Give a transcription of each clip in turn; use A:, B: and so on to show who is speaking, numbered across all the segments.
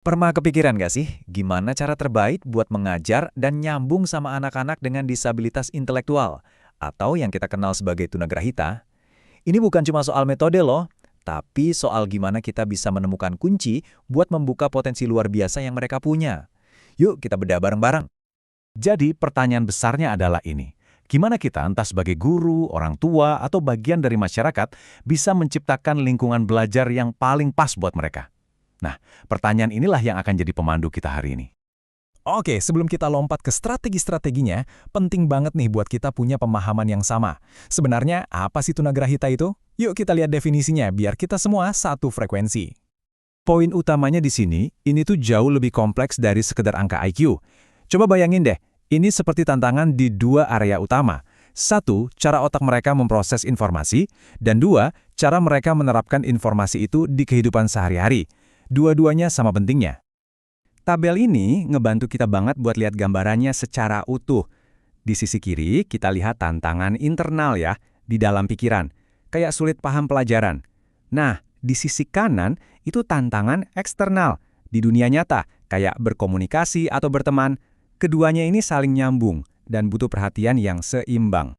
A: Pernah kepikiran nggak sih, gimana cara terbaik buat mengajar dan nyambung sama anak-anak dengan disabilitas intelektual, atau yang kita kenal sebagai tunagrahita? Ini bukan cuma soal metode loh, tapi soal gimana kita bisa menemukan kunci buat membuka potensi luar biasa yang mereka punya. Yuk kita bedah bareng-bareng.
B: Jadi pertanyaan besarnya adalah ini. Gimana kita entah sebagai guru, orang tua, atau bagian dari masyarakat bisa menciptakan lingkungan belajar yang paling pas buat mereka? Nah, pertanyaan inilah yang akan jadi pemandu kita hari ini.
C: Oke, sebelum kita lompat ke strategi-strateginya, penting banget nih buat kita punya pemahaman yang sama. Sebenarnya, apa sih tunagrahita itu? Yuk kita lihat definisinya, biar kita semua satu frekuensi.
B: Poin utamanya di sini, ini tuh jauh lebih kompleks dari sekedar angka IQ. Coba bayangin deh, ini seperti tantangan di dua area utama. Satu, cara otak mereka memproses informasi, dan dua, cara mereka menerapkan informasi itu di kehidupan sehari-hari. Dua-duanya sama pentingnya.
D: Tabel ini ngebantu kita banget buat lihat gambarannya secara utuh. Di sisi kiri, kita lihat tantangan internal ya, di dalam pikiran. Kayak sulit paham pelajaran. Nah, di sisi kanan, itu tantangan eksternal. Di dunia nyata, kayak berkomunikasi atau berteman. Keduanya ini saling nyambung dan butuh perhatian yang seimbang.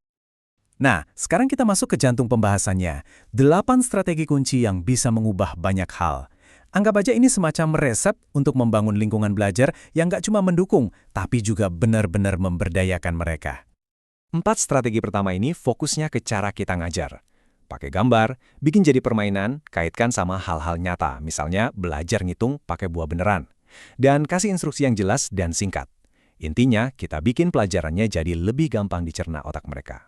B: Nah, sekarang kita masuk ke jantung pembahasannya. 8 strategi kunci yang bisa mengubah banyak hal. Anggap aja ini semacam resep untuk membangun lingkungan belajar yang nggak cuma mendukung, tapi juga benar-benar memberdayakan mereka.
D: 4 strategi pertama ini fokusnya ke cara kita ngajar. Pakai gambar, bikin jadi permainan, kaitkan sama hal-hal nyata, misalnya belajar ngitung pakai buah beneran. Dan kasih instruksi yang jelas dan singkat. Intinya, kita bikin pelajarannya jadi lebih gampang dicerna otak mereka.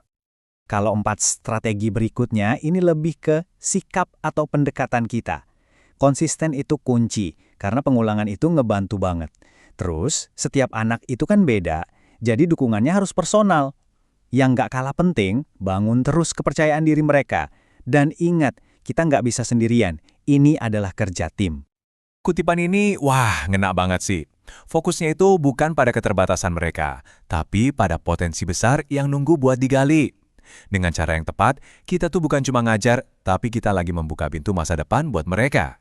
E: Kalau 4 strategi berikutnya, ini lebih ke sikap atau pendekatan kita. Konsisten itu kunci, karena pengulangan itu ngebantu banget. Terus, setiap anak itu kan beda, jadi dukungannya harus personal. Yang nggak kalah penting, bangun terus kepercayaan diri mereka. Dan ingat, kita nggak bisa sendirian, ini adalah kerja tim.
B: Kutipan ini, wah, ngena banget sih. Fokusnya itu bukan pada keterbatasan mereka, tapi pada potensi besar yang nunggu buat digali. Dengan cara yang tepat, kita tuh bukan cuma ngajar, tapi kita lagi membuka pintu masa depan buat mereka.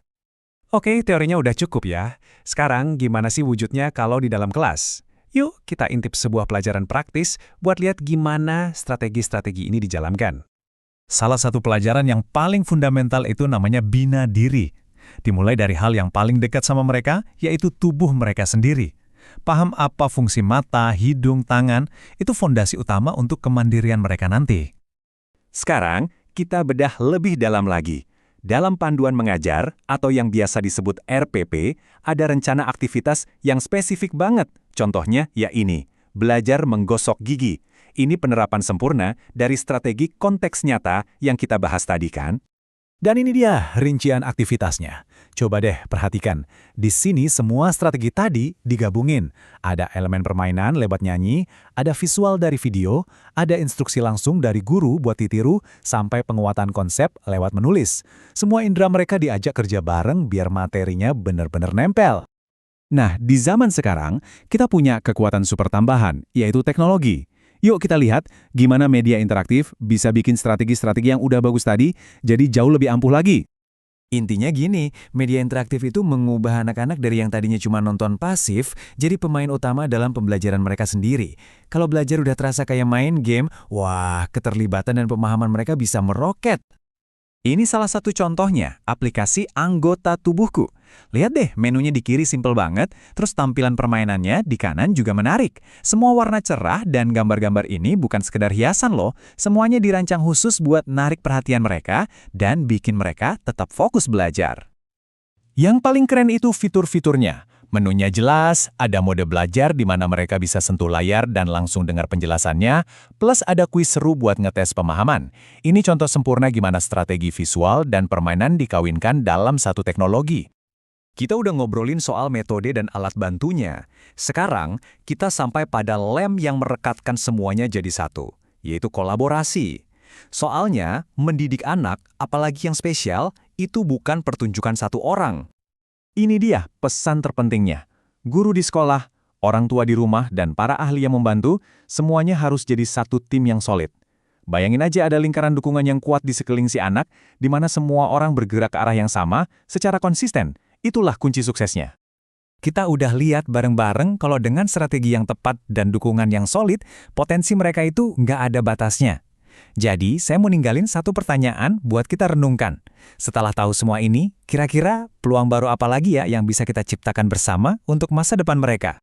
C: Oke, teorinya udah cukup ya. Sekarang gimana sih wujudnya kalau di dalam kelas? Yuk kita intip sebuah pelajaran praktis buat lihat gimana strategi-strategi ini dijalankan.
B: Salah satu pelajaran yang paling fundamental itu namanya bina diri. Dimulai dari hal yang paling dekat sama mereka, yaitu tubuh mereka sendiri. Paham apa fungsi mata, hidung, tangan, itu fondasi utama untuk kemandirian mereka nanti.
D: Sekarang, kita bedah lebih dalam lagi. Dalam panduan mengajar, atau yang biasa disebut RPP, ada rencana aktivitas yang spesifik banget. Contohnya, ya ini, belajar menggosok gigi. Ini penerapan sempurna dari strategi konteks nyata yang kita bahas tadi kan?
B: Dan ini dia rincian aktivitasnya. Coba deh perhatikan. Di sini semua strategi tadi digabungin. Ada elemen permainan lewat nyanyi, ada visual dari video, ada instruksi langsung dari guru buat ditiru, sampai penguatan konsep lewat menulis. Semua indera mereka diajak kerja bareng biar materinya benar-benar nempel. Nah, di zaman sekarang, kita punya kekuatan super tambahan, yaitu teknologi. Yuk kita lihat gimana media interaktif bisa bikin strategi-strategi yang udah bagus tadi jadi jauh lebih ampuh lagi.
A: Intinya gini, media interaktif itu mengubah anak-anak dari yang tadinya cuma nonton pasif, jadi pemain utama dalam pembelajaran mereka sendiri. Kalau belajar udah terasa kayak main game, wah, keterlibatan dan pemahaman mereka bisa meroket. Ini salah satu contohnya, aplikasi Anggota Tubuhku. Lihat deh, menunya di kiri simple banget, terus tampilan permainannya di kanan juga menarik. Semua warna cerah dan gambar-gambar ini bukan sekedar hiasan loh, semuanya dirancang khusus buat narik perhatian mereka dan bikin mereka tetap fokus belajar.
B: Yang paling keren itu fitur-fiturnya. Menunya jelas, ada mode belajar di mana mereka bisa sentuh layar dan langsung dengar penjelasannya, plus ada kuis seru buat ngetes pemahaman. Ini contoh sempurna gimana strategi visual dan permainan dikawinkan dalam satu teknologi.
D: Kita udah ngobrolin soal metode dan alat bantunya. Sekarang, kita sampai pada lem yang merekatkan semuanya jadi satu, yaitu kolaborasi. Soalnya, mendidik anak, apalagi yang spesial, itu bukan pertunjukan satu orang. Ini dia pesan terpentingnya. Guru di sekolah, orang tua di rumah, dan para ahli yang membantu, semuanya harus jadi satu tim yang solid. Bayangin aja ada lingkaran dukungan yang kuat di sekeliling si anak, di mana semua orang bergerak ke arah yang sama secara konsisten. Itulah kunci suksesnya. Kita udah lihat bareng-bareng kalau dengan strategi yang tepat dan dukungan yang solid, potensi mereka itu nggak ada batasnya. Jadi, saya mau ninggalin satu pertanyaan buat kita renungkan. Setelah tahu semua ini, kira-kira peluang baru apa lagi ya yang bisa kita ciptakan bersama untuk masa depan mereka?